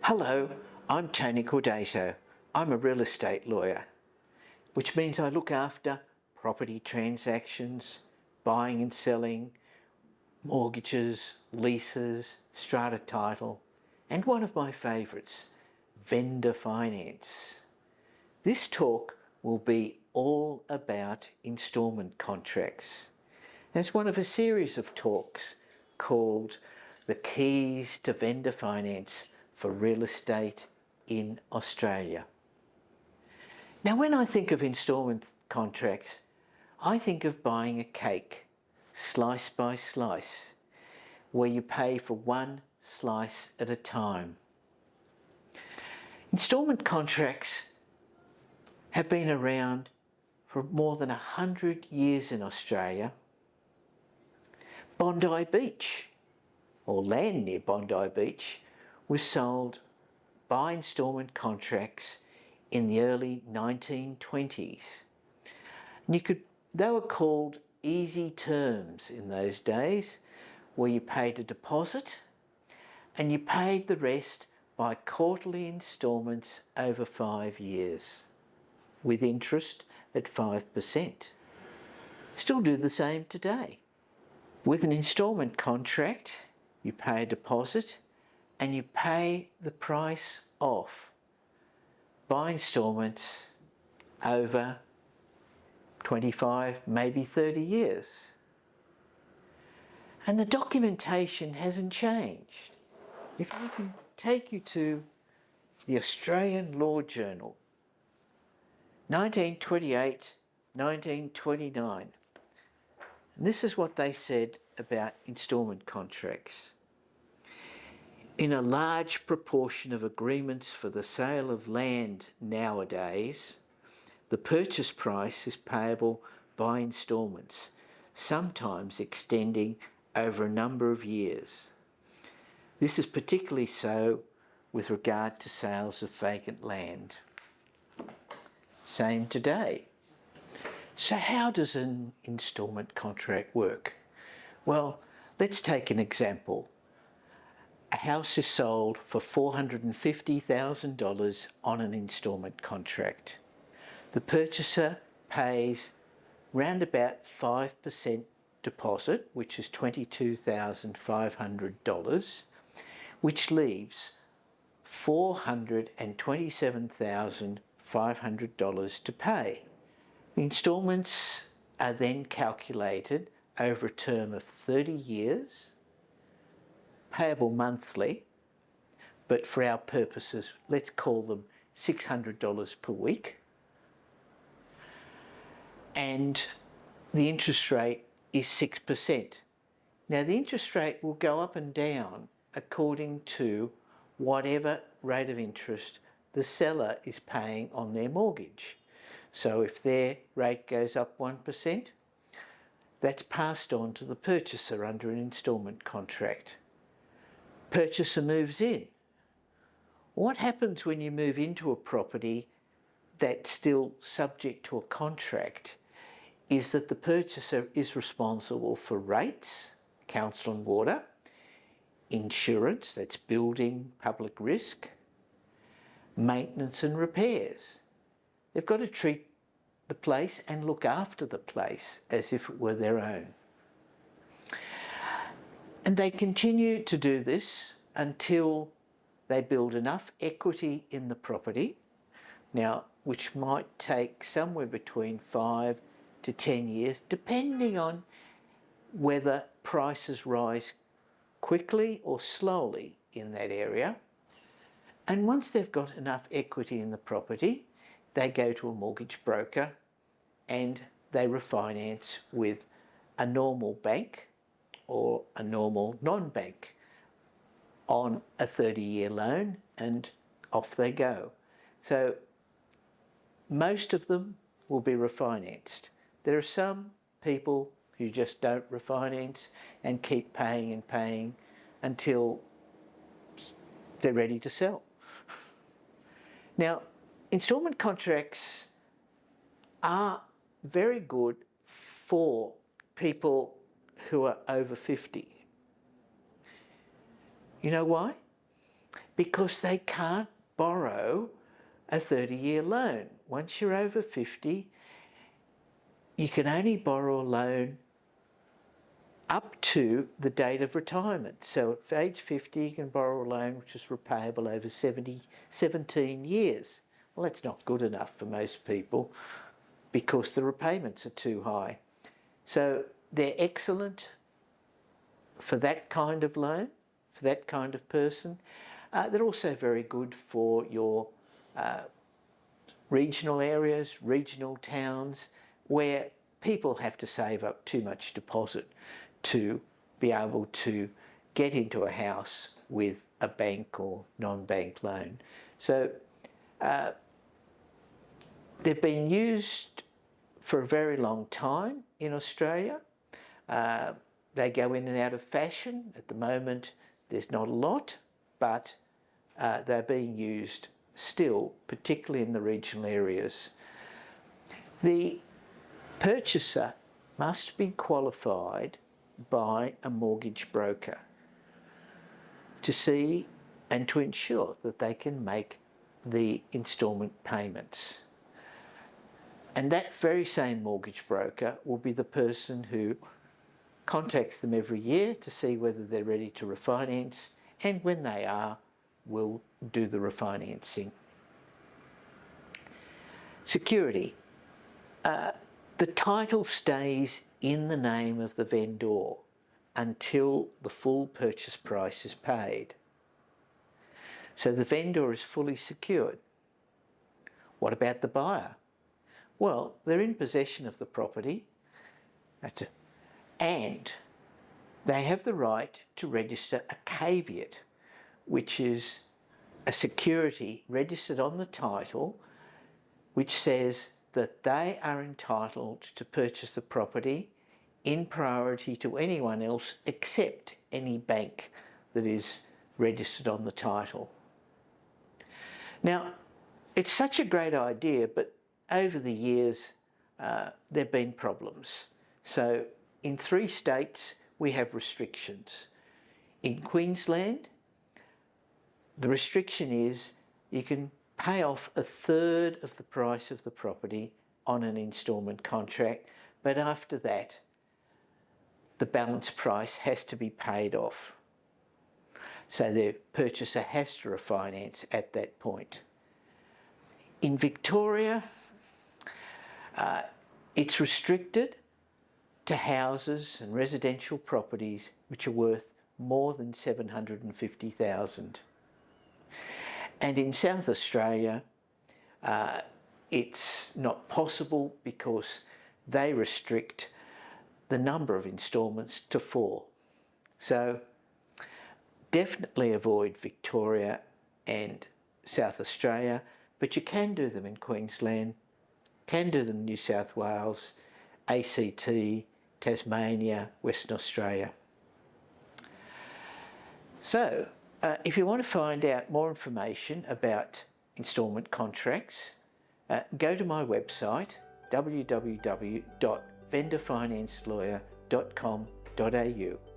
Hello, I'm Tony Cordato. I'm a real estate lawyer, which means I look after property transactions, buying and selling, mortgages, leases, strata title, and one of my favourites, vendor finance. This talk will be all about instalment contracts. And it's one of a series of talks called The Keys to Vendor Finance for Real Estate in Australia. Now, when I think of instalment contracts, I think of buying a cake, slice by slice, where you pay for one slice at a time. Instalment contracts have been around for more than 100 years in Australia. Bondi Beach, or land near Bondi Beach, was sold by instalment contracts in the early 1920s. And they were called easy terms in those days, where you paid a deposit and you paid the rest by quarterly instalments over 5 years, with interest at 5%. Still do the same today. With an instalment contract, you pay a deposit and you pay the price off by instalments over 25, maybe 30 years. And the documentation hasn't changed. If I can take you to the Australian Law Journal, 1928, 1929. And this is what they said about instalment contracts. In a large proportion of agreements for the sale of land nowadays, the purchase price is payable by instalments, sometimes extending over a number of years. This is particularly so with regard to sales of vacant land. Same today. So how does an instalment contract work? Well, let's take an example. A house is sold for $450,000 on an instalment contract. The purchaser pays round about 5% deposit, which is $22,500, which leaves $427,500 to pay. The instalments are then calculated over a term of 30 years, payable monthly, but for our purposes, let's call them $600 per week. And the interest rate is 6%. Now, the interest rate will go up and down according to whatever rate of interest the seller is paying on their mortgage. So if their rate goes up 1%, that's passed on to the purchaser under an instalment contract. Purchaser moves in. What happens when you move into a property that's still subject to a contract is that the purchaser is responsible for rates, council and water, insurance, that's building public risk, maintenance and repairs. They've got to treat the place and look after the place as if it were their own. And they continue to do this until they build enough equity in the property, now which might take somewhere between 5 to 10 years, depending on whether prices rise quickly or slowly in that area. And once they've got enough equity in the property, they go to a mortgage broker and they refinance with a normal bank or a normal non-bank on a 30-year loan, and off they go. So most of them will be refinanced. There are some people who just don't refinance and keep paying and paying until they're ready to sell. Now, instalment contracts are very good for people who are over 50. You know why? because they can't borrow a 30-year loan. Once you're over 50, you can only borrow a loan up to the date of retirement. So at age 50, you can borrow a loan which is repayable over 17 years. Well, that's not good enough for most people because the repayments are too high. So they're excellent for that kind of loan, for that kind of person. They're also very good for your regional areas, regional towns, where people have to save up too much deposit to be able to get into a house with a bank or non-bank loan. So they've been used for a very long time in Australia. They go in and out of fashion. At the moment, there's not a lot, but they're being used still, particularly in the regional areas. The purchaser must be qualified by a mortgage broker to see and to ensure that they can make the instalment payments. And that very same mortgage broker will be the person who contacts them every year to see whether they're ready to refinance, and when they are, will do the refinancing. Security. The title stays in the name of the vendor until the full purchase price is paid. So the vendor is fully secured. What about the buyer? Well, they're in possession of the property, and they have the right to register a caveat, which is a security registered on the title, which says that they are entitled to purchase the property in priority to anyone else except any bank that is registered on the title. Now, it's such a great idea, but over the years there have been problems. So in 3 states we have restrictions. In Queensland, the restriction is you can pay off 1/3 of the price of the property on an instalment contract, but after that the balance price has to be paid off. So the purchaser has to refinance at that point. In Victoria, it's restricted to houses and residential properties which are worth more than $750,000. And in South Australia, it's not possible because they restrict the number of instalments to 4. So definitely avoid Victoria and South Australia, but you can do them in Queensland, can do them in New South Wales, ACT, Tasmania, Western Australia. So if you want to find out more information about instalment contracts, go to my website www.vendorfinancelawyer.com.au.